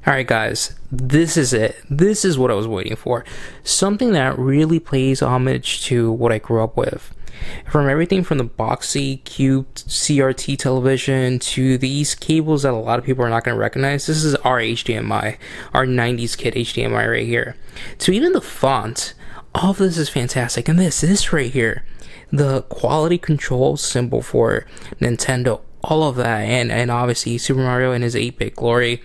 Alright guys, this is it. This is what I was waiting for. Something that really pays homage to what I grew up with. From everything from the boxy, cute CRT television to these cables that a lot of people are not going to recognize. This is our HDMI, our 90s kid HDMI right here. So even the font, all of this is fantastic. And this right here, the quality control symbol for Nintendo, all of that, and obviously Super Mario in his 8-bit glory.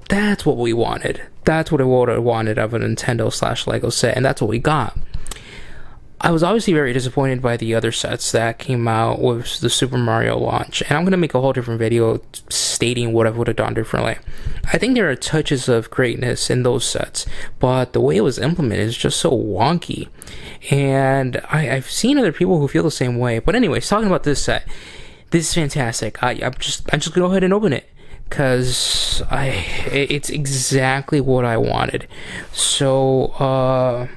That's what we wanted. That's what I would have wanted of a Nintendo / Lego set, and that's what we got. I was obviously very disappointed by the other sets that came out with the Super Mario launch, and I'm going to make a whole different video stating what I would have done differently. I think there are touches of greatness in those sets, but the way it was implemented is just so wonky, and I've seen other people who feel the same way. But anyways, talking about this set, this is fantastic. I'm just going to go ahead and open it, because it's exactly what I wanted. So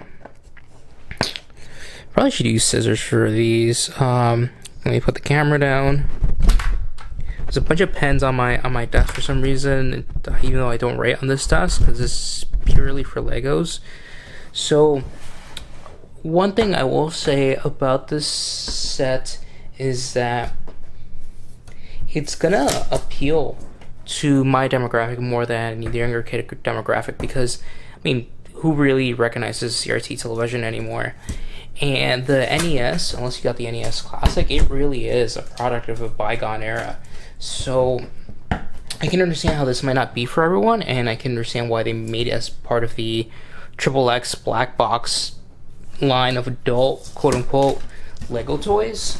probably should use scissors for these. Let me put the camera down. There's a bunch of pens on my desk for some reason, even though I don't write on this desk, because this is purely for Legos. So one thing I will say about this set is that it's gonna appeal to my demographic more than the younger kid demographic, because I mean, who really recognizes CRT television anymore? And the NES, unless you got the NES Classic, it really is a product of a bygone era. So I can understand how this might not be for everyone, and I can understand why they made it as part of the XXX black box line of adult quote-unquote Lego toys.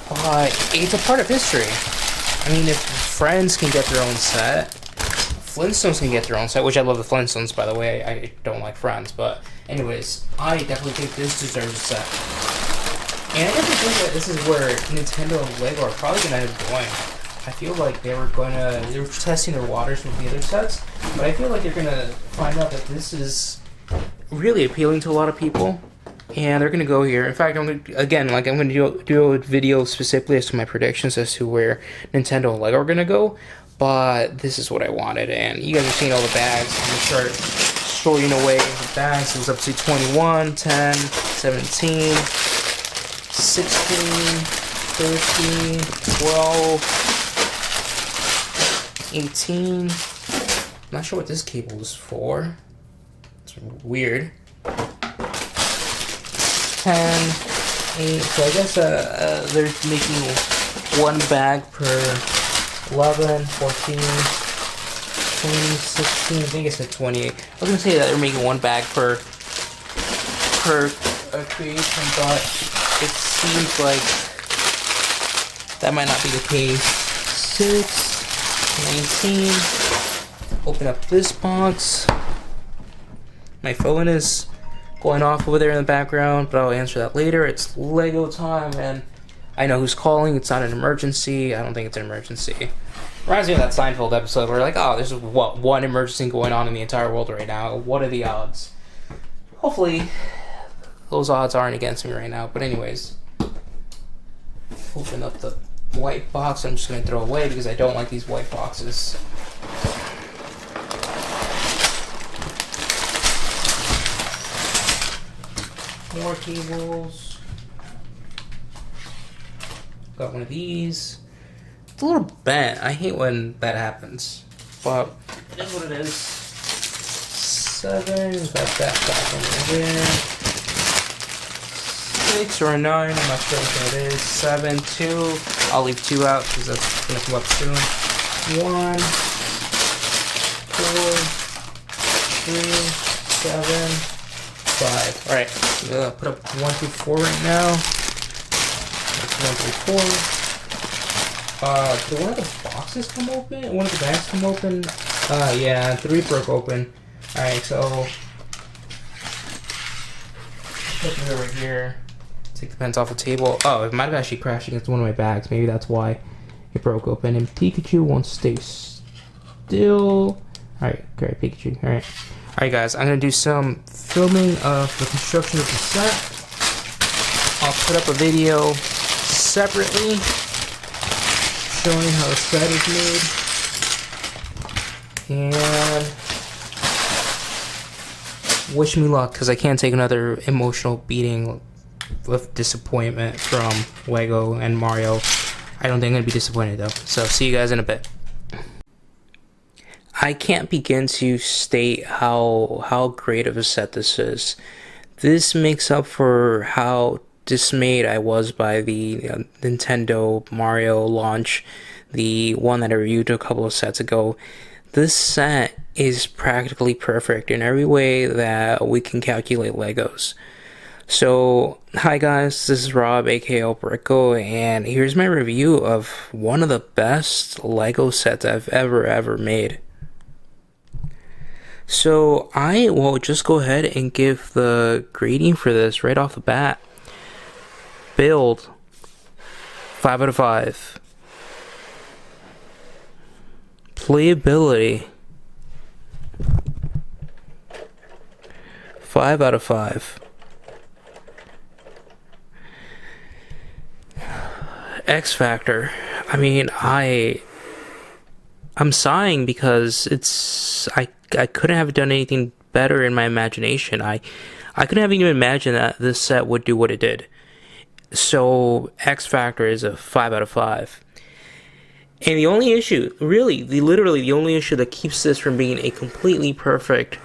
But it's a part of history. I mean, if Friends can get their own set, Flintstones can get their own set, which I love the Flintstones, by the way. I don't like Friends, but anyways, I definitely think this deserves a set. And I definitely think that this is where Nintendo and Lego are probably going to end up going. I feel like they were testing their waters with the other sets, but I feel like they're going to find out that this is really appealing to a lot of people. And they're going to go here. In fact, I'm going to do a video specifically as to my predictions as to where Nintendo and Lego are going to go. But this is what I wanted. And you guys have seen all the bags. I'm going to start sorting away the bags. It was up to 21, 10, 17, 16, 13, 12, 18. I'm not sure what this cable is for. It's weird. 10, 8, so I guess they're making one bag per 11, 14, 20, 16, I think it's at 28. I was going to say that they're making one bag per creation, but it seems like that might not be the case. 6, 19, open up this box. My phone is going off over there in the background, but I'll answer that later. It's Lego time, and I know who's calling. It's not an emergency. I don't think it's an emergency. Reminds me of that Seinfeld episode where like, oh, there's one emergency going on in the entire world right now. What are the odds? Hopefully, those odds aren't against me right now. But anyways, open up the white box. I'm just going to throw away because I don't like these white boxes. More cables. Got one of these. It's a little bent. I hate when that happens, but it is what it is. 7. Got that back over there. 6 or a 9. I'm not sure which one it is. 7, 2. I'll leave 2 out because that's gonna come up soon. 1, 4, 3, 7. 5. Alright, I'm gonna put up 1 through 4 right now. That's 1 through 4. Did one of the boxes come open? One of the bags come open? Yeah, 3 broke open. Alright, so put it over here. Take the pens off the table. Oh, it might have actually crashed against one of my bags. Maybe that's why it broke open. And Pikachu won't stay still. Alright, great, Pikachu. Alright. Alright guys, I'm going to do some filming of the construction of the set. I'll put up a video separately showing how the set is made. And wish me luck, because I can't take another emotional beating with disappointment from Lego and Mario. I don't think I'm going to be disappointed though. So see you guys in a bit. I can't begin to state how great of a set this is. This makes up for how dismayed I was by the Nintendo Mario launch, the one that I reviewed a couple of sets ago. This set is practically perfect in every way that we can calculate Legos. So, hi guys, this is Rob, aka Albrico, and here's my review of one of the best Lego sets I've ever made. So, I will just go ahead and give the grading for this right off the bat. Build, 5 out of 5. Playability, 5 out of 5. X Factor. I mean, I'm sighing because I couldn't have done anything better in my imagination. I couldn't have even imagined that this set would do what it did. So X Factor is a 5 out of 5. And the only issue, literally the only issue that keeps this from being a completely perfect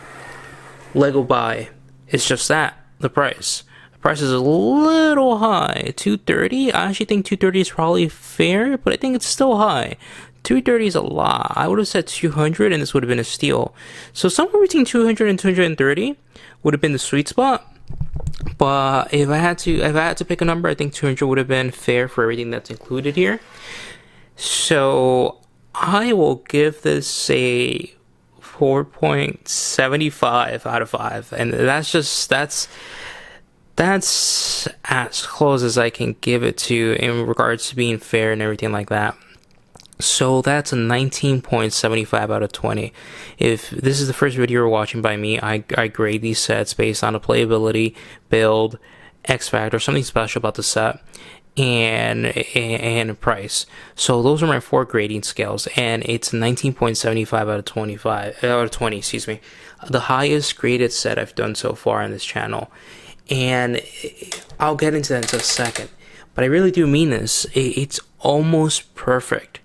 Lego buy is just that, the price. The price is a little high, $230. I actually think $230 is probably fair, but I think it's still high. $230 is a lot. I would have said $200 and this would have been a steal. So somewhere between $200 and $230 would have been the sweet spot. But if I had to pick a number, I think $200 would have been fair for everything that's included here. So I will give this a 4.75 out of 5, and that's as close as I can give it to in regards to being fair and everything like that. So that's a 19.75 out of 20. If this is the first video you're watching by me, I grade these sets based on the playability, build, X Factor, something special about the set, and price. So those are my 4 grading scales, and it's 19.75 out of 20, excuse me. The highest graded set I've done so far on this channel. And I'll get into that in just a second. But I really do mean this. It's almost perfect.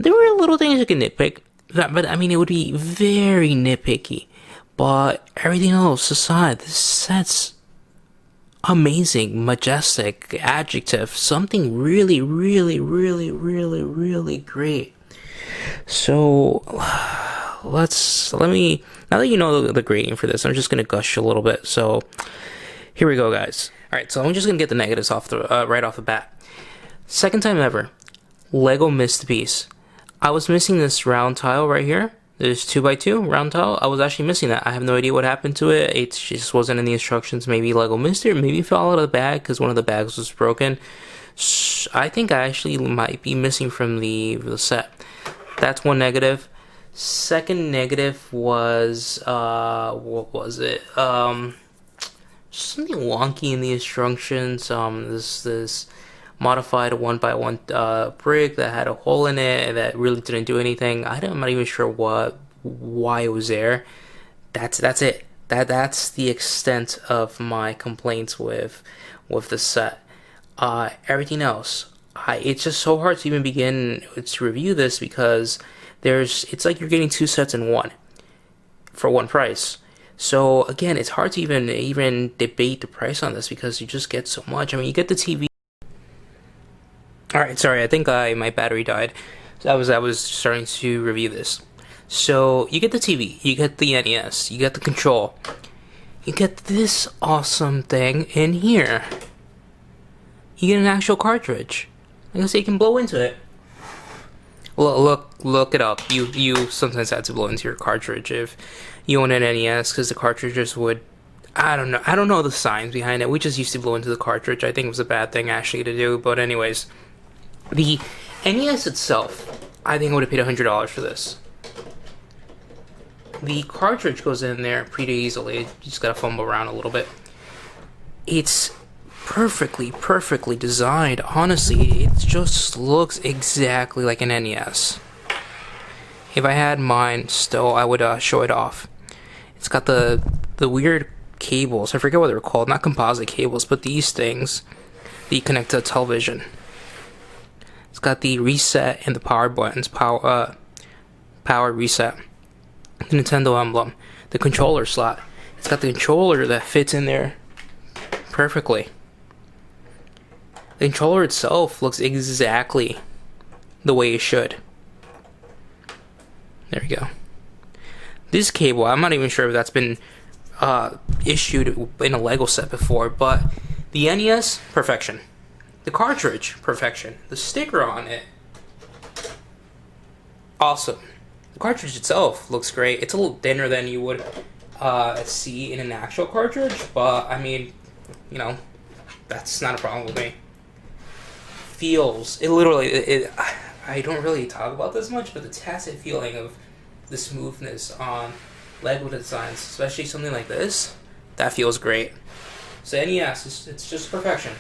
There were little things you can nitpick, but I mean, it would be very nitpicky. But everything else aside, this set's amazing, majestic, adjective, something really great. So now that you know the grading for this, I'm just gonna gush a little bit. So here we go, guys. All right, so I'm just gonna get the negatives off right off the bat. Second time ever, Lego missed a piece. I was missing this round tile right here. There's 2x2 round tile. I was actually missing that. I have no idea what happened to it. It just wasn't in the instructions. Maybe Lego missed it, or maybe it fell out of the bag because one of the bags was broken. I think I actually might be missing from the set. That's one negative. Second negative was what was it? Something wonky in the instructions. This modified 1x1 brick that had a hole in it that really didn't do anything. I'm not even sure why it was there. That's it. That's the extent of my complaints with the set. Everything else, it's just so hard to even begin to review this because it's like you're getting 2 sets in one for one price. So again, it's hard to even debate the price on this because you just get so much. I mean, you get the TV. Alright, sorry, I think my battery died. So I was starting to review this. So, you get the TV, you get the NES, you get the control. You get this awesome thing in here. You get an actual cartridge. Like I say, you can blow into it. Look it up. You sometimes have to blow into your cartridge if you own an NES, because the cartridges would... I don't know the science behind it. We just used to blow into the cartridge. I think it was a bad thing actually to do, but anyways. The NES itself, I think I would have paid $100 for this. The cartridge goes in there pretty easily. You just gotta fumble around a little bit. It's perfectly designed. Honestly, it just looks exactly like an NES. If I had mine still, I would show it off. It's got the weird cables. I forget what they're called. Not composite cables, but these things that you connect to a television. It's got the reset and the power buttons. Power reset. The Nintendo emblem. The controller slot. It's got the controller that fits in there perfectly. The controller itself looks exactly the way it should. There we go. This cable, I'm not even sure if that's been issued in a Lego set before, but the NES, perfection. The cartridge, perfection. The sticker on it, awesome. The cartridge itself looks great. It's a little thinner than you would see in an actual cartridge, but I mean, you know, that's not a problem with me. Feels, it literally, I don't really talk about this much, but the tacit feeling of the smoothness on Lego designs, especially something like this, that feels great. So NES, it's just perfection.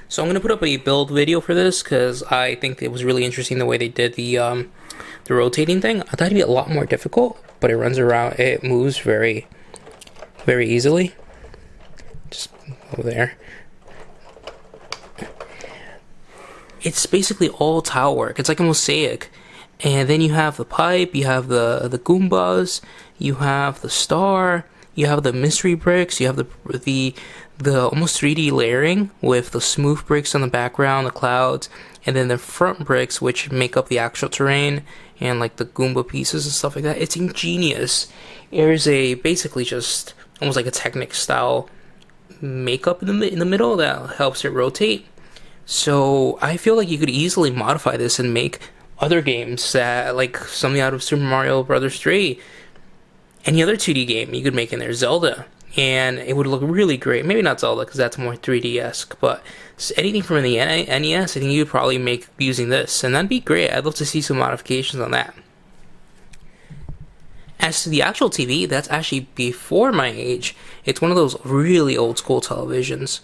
So I'm gonna put up a build video for this because I think it was really interesting the way they did the rotating thing. I thought it'd be a lot more difficult, but it runs around, it moves very easily. Just over there. It's basically all tile work. It's like a mosaic. And then you have the pipe, you have the Goombas, you have the star, you have the mystery bricks, you have the almost 3D layering with the smooth bricks on the background, the clouds, and then the front bricks which make up the actual terrain and like the Goomba pieces and stuff like that. It's ingenious. There's a basically just almost like a Technic style makeup in the middle that helps it rotate. So I feel like you could easily modify this and make other games that, like something out of Super Mario Brothers 3, any other 2D game you could make in there, Zelda, and it would look really great. Maybe not Zelda because that's more 3D-esque, but anything from the NES, I think you could probably make using this, and that'd be great. I'd love to see some modifications on that. As to the actual TV, that's actually before my age. It's one of those really old school televisions.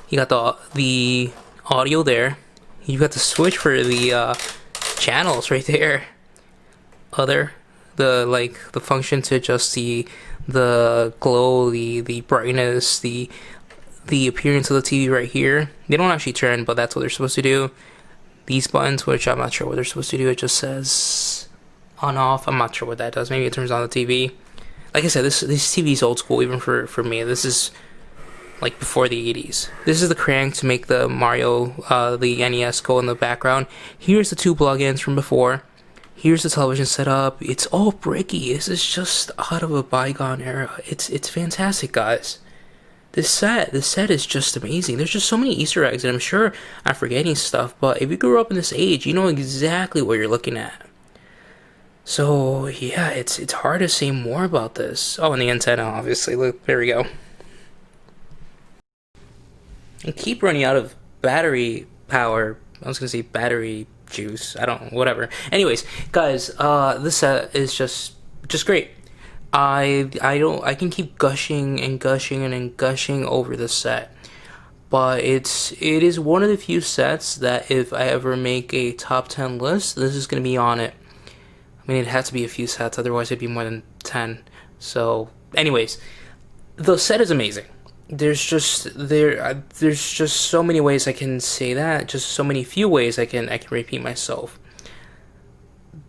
You got the audio there. You got the switch for the channels right there. The function to adjust the glow, the brightness, the appearance of the TV right here. They don't actually turn, but that's what they're supposed to do. These buttons, which I'm not sure what they're supposed to do, it just says on off. I'm not sure what that does. Maybe it turns on the TV. Like I said, this TV is old school even for me. This is like before the 80s. This is the crank to make the Mario, the NES go in the background. Here's the two plugins from before. Here's the television setup. It's all bricky. This is just out of a bygone era. It's fantastic, guys. This set is just amazing. There's just so many Easter eggs, and I'm sure I'm forgetting stuff, but if you grew up in this age, you know exactly what you're looking at. So yeah, it's hard to say more about this. Oh, and the antenna, obviously. Look, there we go. I keep running out of battery power. I was gonna say battery juice. I don't know, whatever. Anyways, guys, this set is just great. I can keep gushing and gushing over this set, but it is one of the few sets that if I ever make a top 10 list, this is gonna be on it. I mean, it has to be a few sets, otherwise it'd be more than 10. So, anyways, the set is amazing. There's just so many ways I can say that. Just so many few ways I can repeat myself.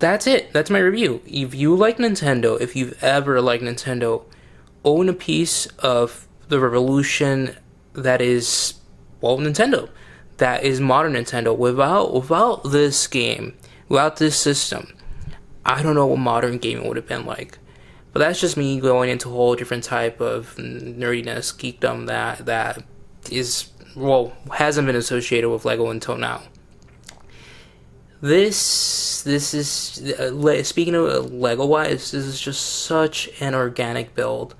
That's it. That's my review. If you like Nintendo, if you've ever liked Nintendo, own a piece of the revolution that is, well, Nintendo. That is modern Nintendo. Without this game, without this system, I don't know what modern gaming would have been like. But that's just me going into a whole different type of nerdiness, geekdom that is, well, hasn't been associated with Lego until now. This is, speaking of Lego-wise, this is just such an organic build.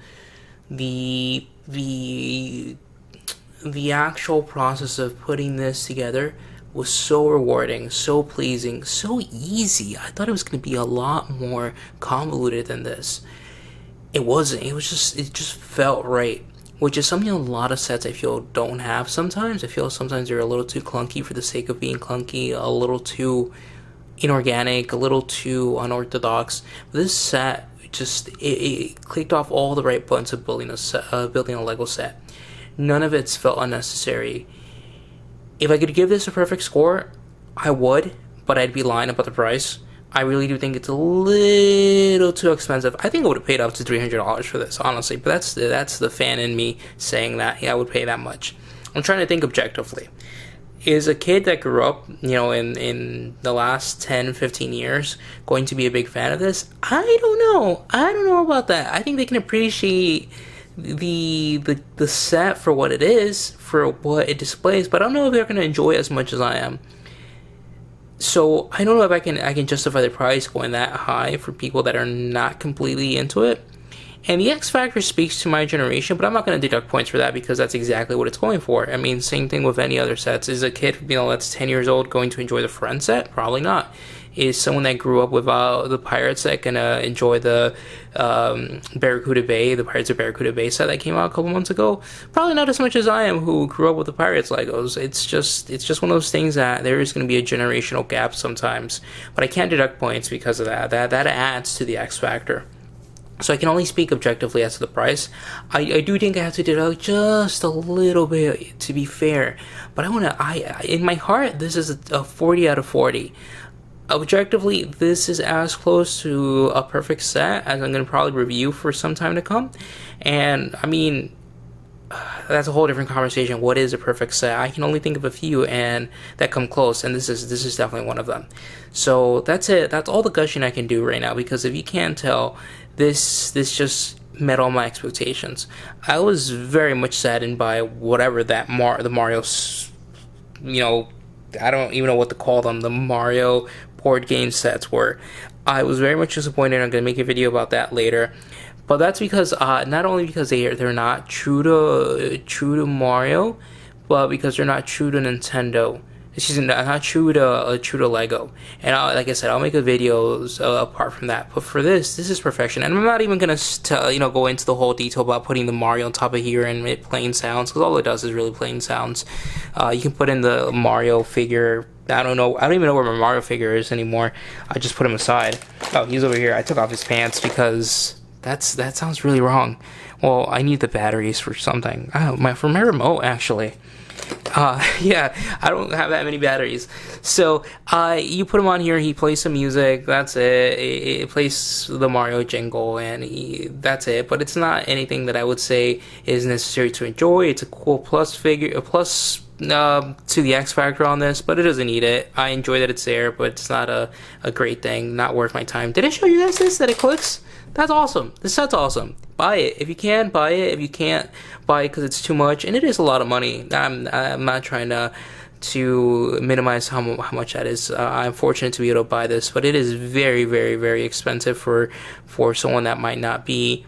The actual process of putting this together was so rewarding, so pleasing, so easy. I thought it was going to be a lot more convoluted than this. It wasn't. It just felt right. which is something a lot of sets I feel don't have sometimes. I feel sometimes they're a little too clunky for the sake of being clunky, a little too inorganic, a little too unorthodox. But this set just it clicked off all the right buttons of building a Lego set. None of it's felt unnecessary. If I could give this a perfect score, I would, but I'd be lying about the price. I really do think it's a little too expensive. I think I would have paid up to $300 for this, honestly. But that's the fan in me saying that, yeah, I would pay that much. I'm trying to think objectively. Is a kid that grew up, in the last 10, 15 years going to be a big fan of this? I don't know. I don't know about that. I think they can appreciate the set for what it is, for what it displays, but I don't know if they're going to enjoy it as much as I am. So I don't know if I can justify the price going that high for people that are not completely into it. And the X Factor speaks to my generation, but I'm not going to deduct points for that because that's exactly what it's going for. I mean, same thing with any other sets. Is a kid, that's 10 years old going to enjoy the Friend set? Probably not. Is someone that grew up with the Pirate set going to enjoy the Barracuda Bay, the Pirates of Barracuda Bay set that came out a couple months ago? Probably not as much as I am, who grew up with the Pirates Legos. It's just one of those things that there is going to be a generational gap sometimes. But I can't deduct points because of that. That adds to the X Factor. So I can only speak objectively as to the price. I do think I have to deduct just a little bit to be fair. But in my heart, this is a 40 out of 40. Objectively, this is as close to a perfect set as I'm going to probably review for some time to come. And I mean, that's a whole different conversation. What is a perfect set? I can only think of a few and that come close, and this is definitely one of them. So that's it. That's all the gushing I can do right now, because if you can't tell, this just met all my expectations. I was very much saddened by whatever that the Mario's, I don't even know what to call them, the Mario board game sets were. I was very much disappointed. I'm going to make a video about that later. But that's because not only because they're not true to Mario, but because they're not true to Nintendo. Excuse me, not true to Lego. And like I said, I'll make a videos apart from that. But for this is perfection. And I'm not even gonna go into the whole detail about putting the Mario on top of here and it playing sounds, because all it does is really playing sounds. You can put in the Mario figure. I don't even know where my Mario figure is anymore. I just put him aside. Oh, he's over here. I took off his pants because that sounds really wrong. Well, I need the batteries for something. For my remote, actually. Yeah, I don't have that many batteries. So, you put him on here, he plays some music, that's it. It plays the Mario jingle, and that's it. But it's not anything that I would say is necessary to enjoy. It's a cool plus to the X Factor on this, but it doesn't need it. I enjoy that it's there, but it's not a great thing, not worth my time. Did I show you guys this, that it clicks? That's awesome. This set's awesome. Buy it. If you can, buy it. If you can't, buy it because it's too much. And it is a lot of money. I'm not trying to minimize how much that is. I'm fortunate to be able to buy this, but it is very, very, very expensive for someone that might not be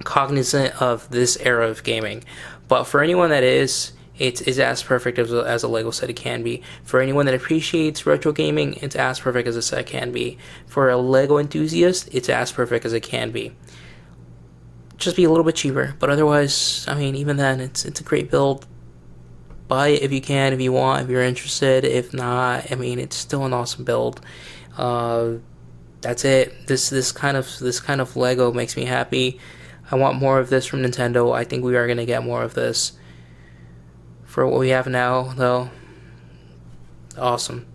cognizant of this era of gaming. But for anyone that is, it's as perfect as a Lego set it can be. For anyone that appreciates retro gaming, it's as perfect as a set can be. For a Lego enthusiast, it's as perfect as it can be. Just be a little bit cheaper, but otherwise, I mean, even then, it's a great build. Buy it if you can, if you want, if you're interested. If not, I mean, it's still an awesome build. That's it. This kind of Lego makes me happy. I want more of this from Nintendo. I think we are gonna get more of this. For what we have now, though, awesome.